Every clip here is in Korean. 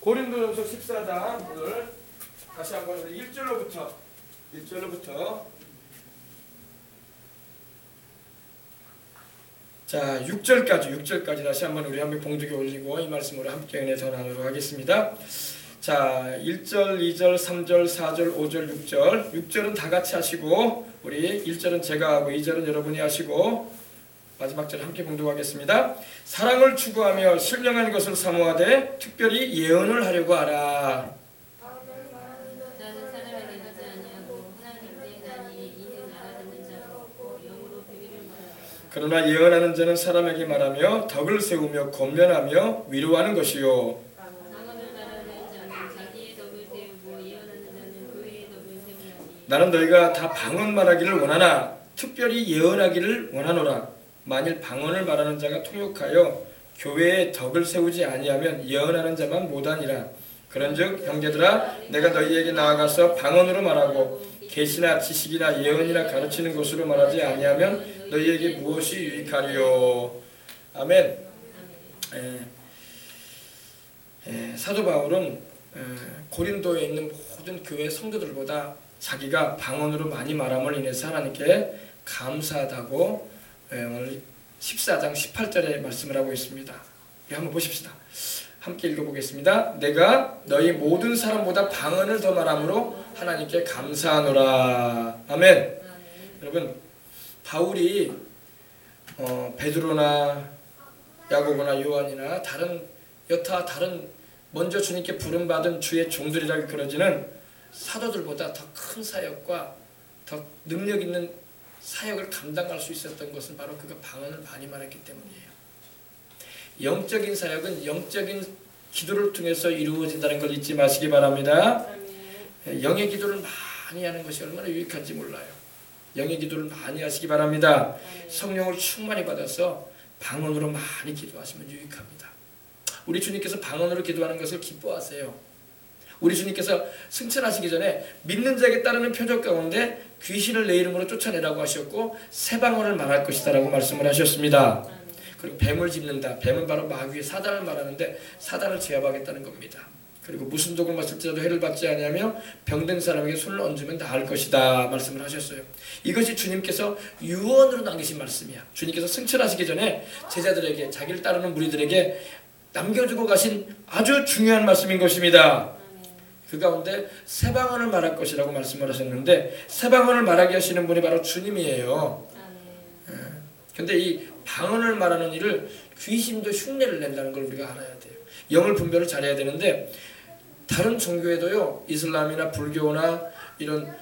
고린도전서 14장 오늘 다시 한번 1절로부터 자 6절까지 다시 한번 우리 한번 봉독에 올리고 이 말씀으로 함께 은혜 전하도록 하겠습니다. 자 1절, 2절, 3절, 4절, 5절, 6절은 다 같이 하시고 우리 1절은 제가 하고 2절은 여러분이 하시고 마지막 절 함께 봉독하겠습니다. 사랑을 추구하며 신령한 것을 사모하되 특별히 예언을 하려고 하라. 그러나 예언하는 자는 사람에게 말하며 덕을 세우며 권면하며 위로하는 것이요. 나는 너희가 다 방언 말하기를 원하나 특별히 예언하기를 원하노라. 만일 방언을 말하는 자가 통역하여 교회에 덕을 세우지 아니하면 예언하는 자만 못하니라. 그런즉 형제들아 내가 너희에게 나아가서 방언으로 말하고 계시나 지식이나 예언이나 가르치는 것으로 말하지 아니하면 너희에게 무엇이 유익하리요. 아멘. 사도 바울은 고린도에 있는 모든 교회 성도들보다 자기가 방언으로 많이 말함을 인해서 하나님께 감사하다고 오늘 14장 18절에 말씀을 하고 있습니다. 우리 한번 보십시다. 함께 읽어보겠습니다. 내가 너희 모든 사람보다 방언을 더 말함으로 하나님께 감사하노라. 아멘. 여러분 바울이 베드로나 야고보나 요한이나 여타 다른 먼저 주님께 부름받은 주의 종들이라 그러지는 사도들보다 더 큰 사역과 더 능력 있는 사역을 감당할 수 있었던 것은 바로 그가 방언을 많이 말했기 때문이에요. 영적인 사역은 영적인 기도를 통해서 이루어진다는 걸 잊지 마시기 바랍니다. 영의 기도를 많이 하는 것이 얼마나 유익한지 몰라요. 영의 기도를 많이 하시기 바랍니다. 성령을 충만히 받아서 방언으로 많이 기도하시면 유익합니다. 우리 주님께서 방언으로 기도하는 것을 기뻐하세요. 우리 주님께서 승천하시기 전에 믿는 자에게 따르는 표적 가운데 귀신을 내 이름으로 쫓아내라고 하셨고 새 방언을 말할 것이다 라고 말씀을 하셨습니다. 그리고 뱀을 짚는다. 뱀은 바로 마귀의 사단을 말하는데 사단을 제압하겠다는 겁니다. 그리고 무슨 독을 마실지라도 해를 받지 아니하며 병든 사람에게 손을 얹으면 나을 것이다 말씀을 하셨어요. 이것이 주님께서 유언으로 남기신 말씀이야. 주님께서 승천하시기 전에 제자들에게 자기를 따르는 무리들에게 남겨주고 가신 아주 중요한 말씀인 것입니다. 그 가운데 새 방언을 말할 것이라고 말씀을 하셨는데 새 방언을 말하게 하시는 분이 바로 주님이에요. 그런데 이 방언을 말하는 일을 귀신도 흉내를 낸다는 걸 우리가 알아야 돼요. 영을 분별을 잘해야 되는데 다른 종교에도요, 이슬람이나 불교나 이런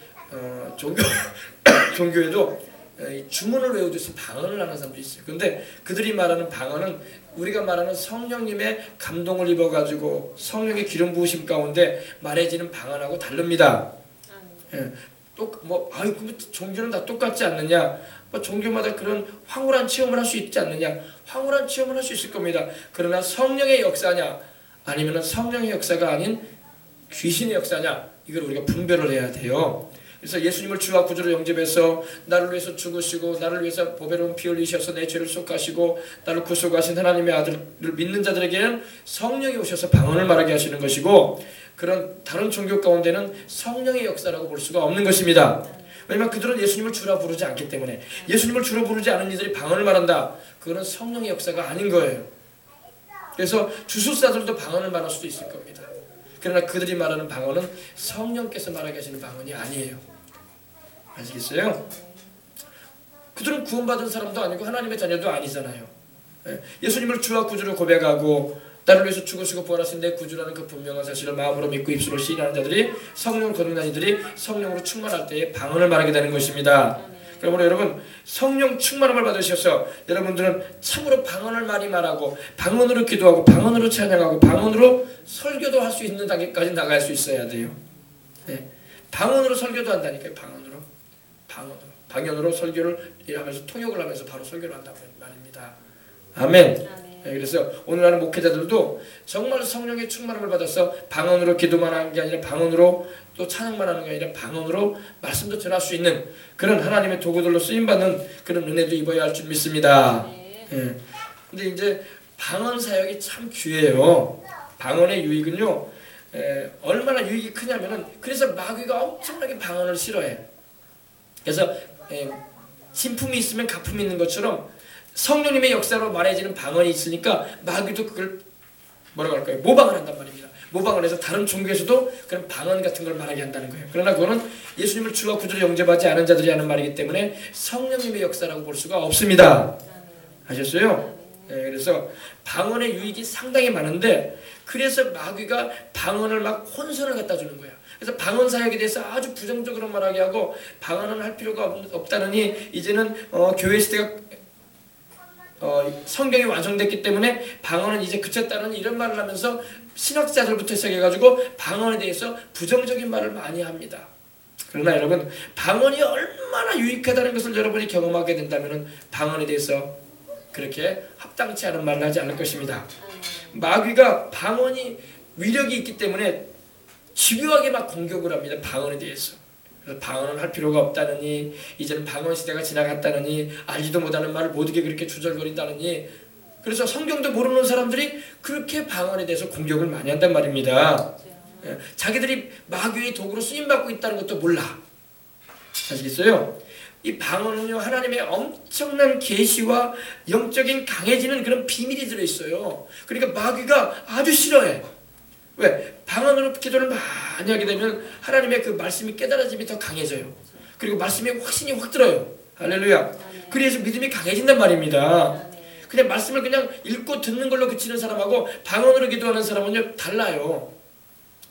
종교에도 주문을 외우듯이 방언을 하는 사람도 있어요. 그런데 그들이 말하는 방언은 우리가 말하는 성령님의 감동을 입어가지고 성령의 기름 부으심 가운데 말해지는 방언하고 다릅니다. 종교는 다 똑같지 않느냐? 종교마다 그런 황홀한 체험을 할 수 있지 않느냐? 황홀한 체험을 할 수 있을 겁니다. 그러나 성령의 역사냐? 아니면 성령의 역사가 아닌 귀신의 역사냐? 이걸 우리가 분별을 해야 돼요. 그래서 예수님을 주와 구주로 영접해서 나를 위해서 죽으시고 나를 위해서 보배로운 피 흘리셔서 내 죄를 속하시고 나를 구속하신 하나님의 아들을 믿는 자들에게는 성령이 오셔서 방언을 말하게 하시는 것이고 그런 다른 종교 가운데는 성령의 역사라고 볼 수가 없는 것입니다. 왜냐하면 그들은 예수님을 주라 부르지 않기 때문에 예수님을 주로 부르지 않은 이들이 방언을 말한다. 그거는 성령의 역사가 아닌 거예요. 그래서 주술사들도 방언을 말할 수도 있을 겁니다. 그러나 그들이 말하는 방언은 성령께서 말하게 하시는 방언이 아니에요. 아시겠어요? 그들은 구원받은 사람도 아니고 하나님의 자녀도 아니잖아요. 예수님을 주와 구주로 고백하고 나를 위해서 죽으시고 부활하신 내 구주라는 그 분명한 사실을 마음으로 믿고 입술로 시인하는 자들이 성령을 거듭난 이들이 성령으로 충만할 때에 방언을 말하게 되는 것입니다. 그러므로 여러분 성령 충만함을 받으셔서 여러분들은 참으로 방언을 많이 말하고 방언으로 기도하고 방언으로 찬양하고 방언으로 설교도 할 수 있는 단계까지 나갈 수 있어야 돼요. 방언으로 설교도 한다니까요. 방언으로 설교를 하면서 통역을 하면서 바로 설교를 한다고 말입니다. 아멘. 그래서 오늘 하는 목회자들도 정말 성령의 충만함을 받아서 방언으로 기도만 하는 게 아니라 방언으로 또 찬양만 하는 게 아니라 방언으로 말씀도 전할 수 있는 그런 하나님의 도구들로 쓰임받는 그런 은혜도 입어야 할 줄 믿습니다. 근데 이제 방언 사역이 참 귀해요. 방언의 유익은요, 얼마나 유익이 크냐면은, 그래서 마귀가 엄청나게 방언을 싫어해. 그래서 신품이 있으면 가품이 있는 것처럼 성령님의 역사로 말해지는 방언이 있으니까 마귀도 그걸 뭐라고 할까요? 모방을 한단 말입니다. 모방을 해서 다른 종교에서도 그런 방언 같은 걸 말하게 한다는 거예요. 그러나 그거는 예수님을 주와 구주로 영접하지 않은 자들이 하는 말이기 때문에 성령님의 역사라고 볼 수가 없습니다. 아셨어요? 그래서 방언의 유익이 상당히 많은데, 그래서 마귀가 방언을 막 혼선을 갖다 주는 거야. 그래서 방언 사역에 대해서 아주 부정적으로 말하게 하고, 방언은 할 필요가 없다느니 이제는 교회 시대가 성경이 완성됐기 때문에 방언은 이제 그쳤다는 이런 말을 하면서 신학자들부터 시작해가지고 방언에 대해서 부정적인 말을 많이 합니다. 그러나 여러분, 방언이 얼마나 유익하다는 것을 여러분이 경험하게 된다면 방언에 대해서 그렇게 합당치 않은 말을 하지 않을 것입니다. 마귀가 방언이 위력이 있기 때문에 집요하게 막 공격을 합니다. 방언에 대해서. 그래서 방언을 할 필요가 없다느니, 이제는 방언 시대가 지나갔다느니, 알지도 못하는 말을 못하게 그렇게 주절거린다느니, 그래서 성경도 모르는 사람들이 그렇게 방언에 대해서 공격을 많이 한단 말입니다. 자기들이 마귀의 도구로 쓰임받고 있다는 것도 몰라. 아시겠어요? 이 방언은요, 하나님의 엄청난 계시와 영적인 강해지는 그런 비밀이 들어있어요. 그러니까 마귀가 아주 싫어해. 왜? 방언으로 기도를 많이 하게 되면 하나님의 그 말씀이 깨달아짐이 더 강해져요. 그리고 말씀에 확신이 확 들어요. 할렐루야. 그래서 믿음이 강해진단 말입니다. 그냥 말씀을 그냥 읽고 듣는 걸로 그치는 사람하고 방언으로 기도하는 사람은요, 달라요.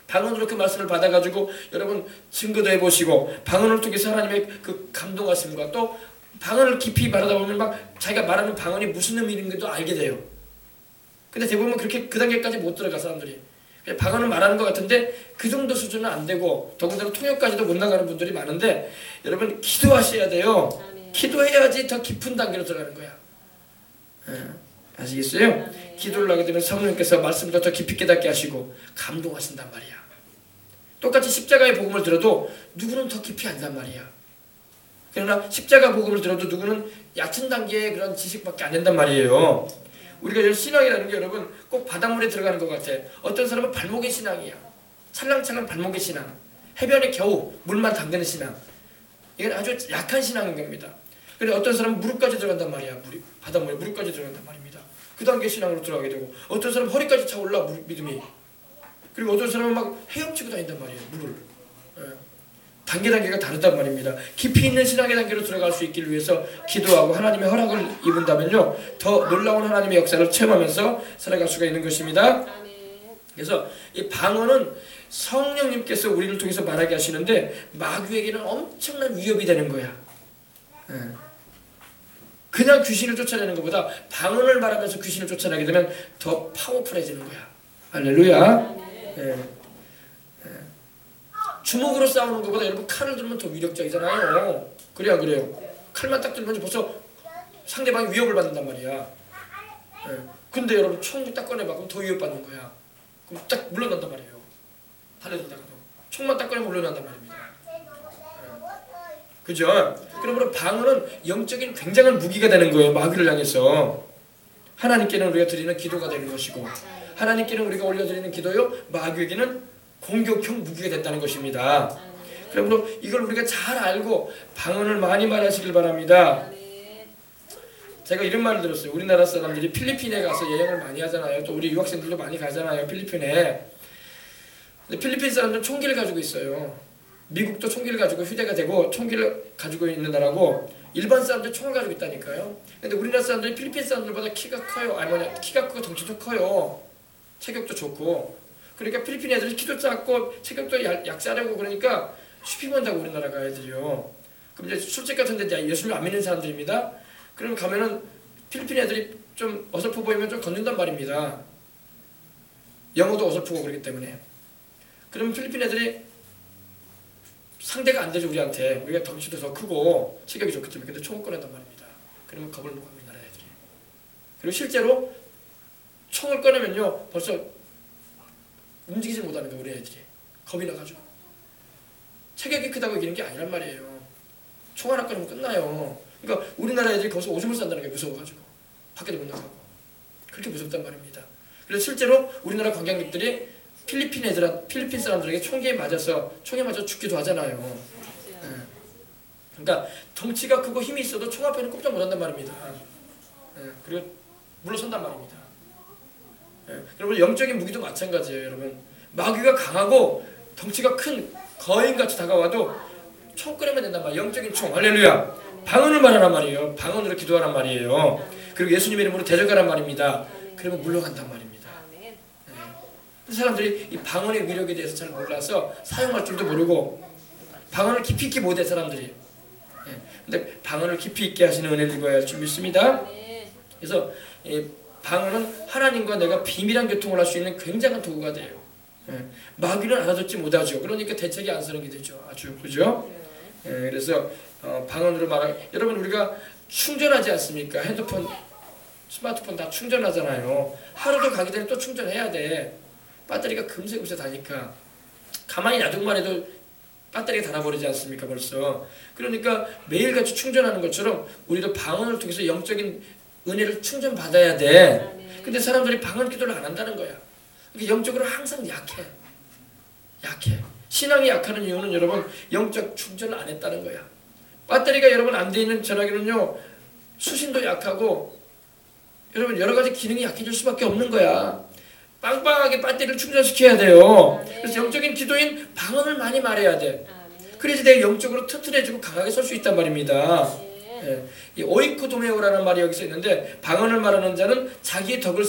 방언으로 그 말씀을 받아가지고 여러분 증거도 해보시고, 방언을 통해서 하나님의 그 감동하심과 또 방언을 깊이 말하다 보면 막 자기가 말하는 방언이 무슨 의미인지도 알게 돼요. 근데 대부분 그렇게 그 단계까지 못 들어가 사람들이. 그냥 방언을 말하는 것 같은데 그 정도 수준은 안 되고 더군다나 통역까지도 못 나가는 분들이 많은데, 여러분 기도하셔야 돼요. 기도해야지 더 깊은 단계로 들어가는 거야. 아시겠어요? 기도를 하게 되면 성령님께서 말씀을 더 깊이 깨닫게 하시고 감동하신단 말이야. 똑같이 십자가의 복음을 들어도 누구는 더 깊이 안단 말이야. 그러나 십자가 복음을 들어도 누구는 얕은 단계의 그런 지식밖에 안 된단 말이에요. 우리가 신앙이라는 게 여러분 꼭 바닷물에 들어가는 것 같아. 어떤 사람은 발목의 신앙이야. 찰랑찰랑 발목의 신앙. 해변에 겨우 물만 담그는 신앙. 이건 아주 약한 신앙인 겁니다. 그런데 어떤 사람은 무릎까지 들어간단 말이야. 바닷물에 무릎까지 들어간단 말입니다. 그 단계 신앙으로 들어가게 되고, 어떤 사람은 허리까지 차올라 믿음이. 그리고 어떤 사람은 막 헤엄치고 다닌단 말이에요. 물을. 단계가 다르단 말입니다. 깊이 있는 신앙의 단계로 들어갈 수 있기를 위해서 기도하고 하나님의 허락을 입은다면요, 더 놀라운 하나님의 역사를 체험하면서 살아갈 수가 있는 것입니다. 그래서 이 방언은 성령님께서 우리를 통해서 말하게 하시는데 마귀에게는 엄청난 위협이 되는 거야. 그냥 귀신을 쫓아내는 것보다 방언을 말하면서 귀신을 쫓아내게 되면 더 파워풀해지는 거야. 할렐루야. 주먹으로 싸우는 것보다 여러분 칼을 들면 더 위력적이잖아요. 그래야 그래요. 칼만 딱 들면 벌써 상대방이 위협을 받는단 말이야. 근데 여러분 총 딱 꺼내봐. 그럼 더 위협받는 거야. 그럼 딱 물러난단 말이에요. 달려들다가도 총만 딱 꺼내면 물러난단 말입니다. 그죠? 그러므로 방언은 영적인 굉장한 무기가 되는 거예요. 마귀를 향해서. 하나님께는 우리가 드리는 기도가 되는 것이고, 하나님께는 우리가 올려드리는 기도요, 마귀에게는 공격형 무기가 됐다는 것입니다. 그러므로 이걸 우리가 잘 알고 방언을 많이 말하시길 바랍니다. 제가 이런 말을 들었어요. 우리나라 사람들이 필리핀에 가서 여행을 많이 하잖아요. 또 우리 유학생들도 많이 가잖아요. 필리핀에. 근데 필리핀 사람들은 총기를 가지고 있어요. 미국도 총기를 가지고 휴대가 되고 총기를 가지고 있는 나라고, 일반 사람들이 총을 가지고 있다니까요. 근데 우리나라 사람들이 필리핀 사람들보다 키가 커요. 키가 크고 덩치도 커요. 체격도 좋고. 그러니까 필리핀 애들이 키도 작고 체격도 약자라고, 그러니까 슈핑한다고 우리나라가 애들이요. 그럼 이제 술집 같은 데 예수를 안 믿는 사람들입니다. 그러면 가면은 필리핀 애들이 좀 어설퍼 보이면 좀 건든단 말입니다. 영어도 어설프고 그렇기 때문에. 그러면 필리핀 애들이 상대가 안 되죠, 우리한테. 우리가 덩치도 더 크고 체격이 좋기 때문에. 근데 총을 꺼낸단 말입니다. 그러면 겁을 먹고 우리나라 애들이. 그리고 실제로 총을 꺼내면요, 벌써 움직이지 못하는 거예요, 우리 애들이. 겁이 나가지고. 체격이 크다고 이기는 게 아니란 말이에요. 총 하나 꺼내면 끝나요. 그러니까 우리나라 애들이 거기서 오줌을 싼다는 게 무서워가지고 밖에도 못 나가고. 그렇게 무섭단 말입니다. 그래서 실제로 우리나라 관광객들이 필리핀 사람들에게 총에 맞아 죽기도 하잖아요. 예. 그러니까 덩치가 크고 힘이 있어도 총 앞에는 꼼짝 못한단 말입니다. 예. 그리고 물러선단 말입니다. 예. 여러분 영적인 무기도 마찬가지예요. 여러분 마귀가 강하고 덩치가 큰 거인같이 다가와도 총 꺼내면 된단 말이에요. 영적인 총. 할렐루야. 방언을 말하란 말이에요. 방언으로 기도하란 말이에요. 그리고 예수님의 이름으로 대적하란 말입니다. 그러면 물러간단 말입니다. 네. 사람들이 이 방언의 위력에 대해서 잘 몰라서 사용할 줄도 모르고 방언을 깊이 있게 못해 사람들이. 네. 근데 방언을 깊이 있게 하시는 은혜를 입어야 할 줄 믿습니다. 그래서 방언은 하나님과 내가 비밀한 교통을 할 수 있는 굉장한 도구가 돼요. 마귀는 알아듣지 못하죠. 그러니까 대책이 안 서는 게 되죠. 아주 그죠? 그래서 방언으로 여러분 우리가 충전하지 않습니까? 핸드폰, 스마트폰 다 충전하잖아요. 하루도 가기 전에 또 충전해야 돼. 배터리가 금세 다니까 가만히 놔두기만 해도 배터리가 닳아버리지 않습니까? 벌써. 그러니까 매일같이 충전하는 것처럼 우리도 방언을 통해서 영적인 은혜를 충전받아야 돼. 근데 사람들이 방언 기도를 안 한다는 거야. 영적으로 항상 약해. 신앙이 약하는 이유는 여러분 영적 충전을 안 했다는 거야. 배터리가 여러분 안 돼 있는 전화기는요 수신도 약하고 여러분 여러 가지 기능이 약해질 수밖에 없는 거야. 빵빵하게 배터리를 충전시켜야 돼요. 그래서 영적인 기도인 방언을 많이 말해야 돼. 그래서 내가 영적으로 튼튼해지고 강하게 설 수 있단 말입니다. 이 오이코도메오라는 말이 여기서 있는데 방언을 말하는 자는 자기의 덕을